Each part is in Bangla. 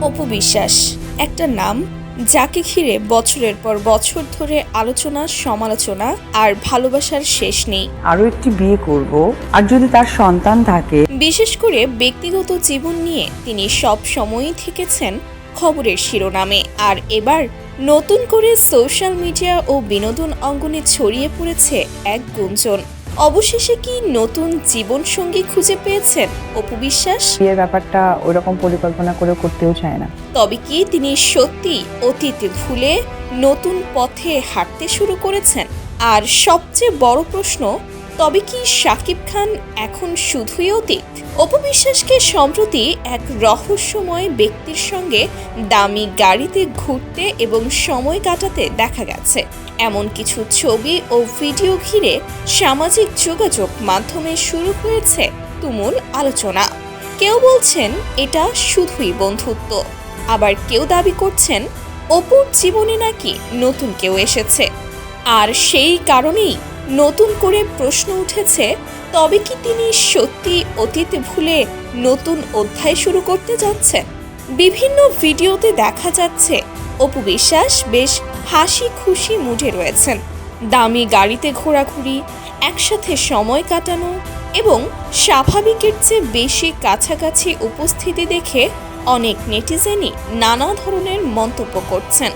অপু বিশ্বাস একটা নাম যাকে ঘিরে বছরের পর বছর ধরে আলোচনা সমালোচনা আর ভালোবাসার শেষ নেই। আরো একটি বিয়ে করব, আর যদি তার সন্তান থাকে। বিশেষ করে ব্যক্তিগত জীবন নিয়ে তিনি সব সময়ই থেকেছেন খবরের শিরোনামে। আর এবার নতুন করে সোশ্যাল মিডিয়া ও বিনোদন অঙ্গনে ছড়িয়ে পড়েছে এক গুঞ্জন। অবশেষে কি নতুন জীবনসঙ্গী খুঁজে পেয়েছেন অপু বিশ্বাস? বিয়ের ব্যাপারটা ওইরকম পরিকল্পনা করে করতেও চায় না। তবে কি তিনি সত্যি অতীত ভুলে নতুন পথে হাঁটতে শুরু করেছেন? আর সবচেয়ে বড় প্রশ্ন, তবে কি শাকিব খান এখন শুধুই অতীত? অপু বিশ্বাসকে সম্প্রতি এক রহস্যময় ব্যক্তির সঙ্গে দামি গাড়িতে ঘুরতে এবং সময় কাটাতে দেখা গেছে। এমন কিছু ছবি ও ভিডিও ঘিরে সামাজিক যোগাযোগ মাধ্যমে শুরু হয়েছে তুমুল আলোচনা। কেউ বলছেন এটা শুধুই বন্ধুত্ব, আবার কেউ দাবি করছেন অপুর জীবনে নাকি নতুন কেউ এসেছে। আর সেই কারণেই নতুন করে প্রশ্ন উঠেছে, তবে কি তিনি সত্যি অতীত ভুলে নতুন অধ্যায় শুরু করতে যাচ্ছেন? বিভিন্ন ভিডিওতে দেখা যাচ্ছে অপু বিশ্বাস বেশ হাসি খুশি মুডে রয়েছেন। দামি গাড়িতে ঘোরাঘুরি, একসাথে সময় কাটানো এবং স্বাভাবিকের চেয়ে বেশি কাছাকাছি উপস্থিতি দেখে অনেক নেটিজেনই নানা ধরনের মন্তব্য করছেন।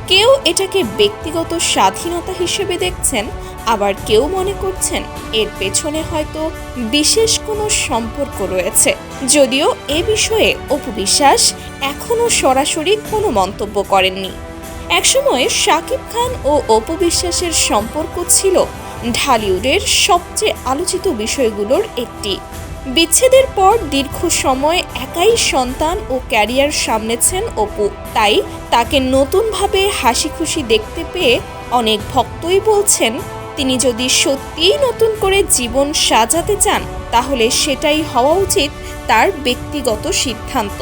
কেউ এটাকে ব্যক্তিগত স্বাধীনতা হিসেবে দেখছেন, আবার কেউ মনে করছেন এর পেছনে হয়তো বিশেষ কোনো সম্পর্ক রয়েছে। যদিও এ বিষয়ে অপু বিশ্বাস এখনও সরাসরি কোনো মন্তব্য করেননি। একসময় শাকিব খান ও অপু বিশ্বাসের সম্পর্ক ছিল ঢালিউডের সবচেয়ে আলোচিত বিষয়গুলোর একটি। বিচ্ছেদের পর দীর্ঘ সময় একাই সন্তান ও ক্যারিয়ার সামলেছেন অপু, তাই তাকে নতুনভাবে হাসি খুশি দেখতে পেয়ে অনেক ভক্তই বলছেন তিনি যদি সত্যিই নতুন করে জীবন সাজাতে চান তাহলে সেটাই হওয়া উচিত তার ব্যক্তিগত সিদ্ধান্ত।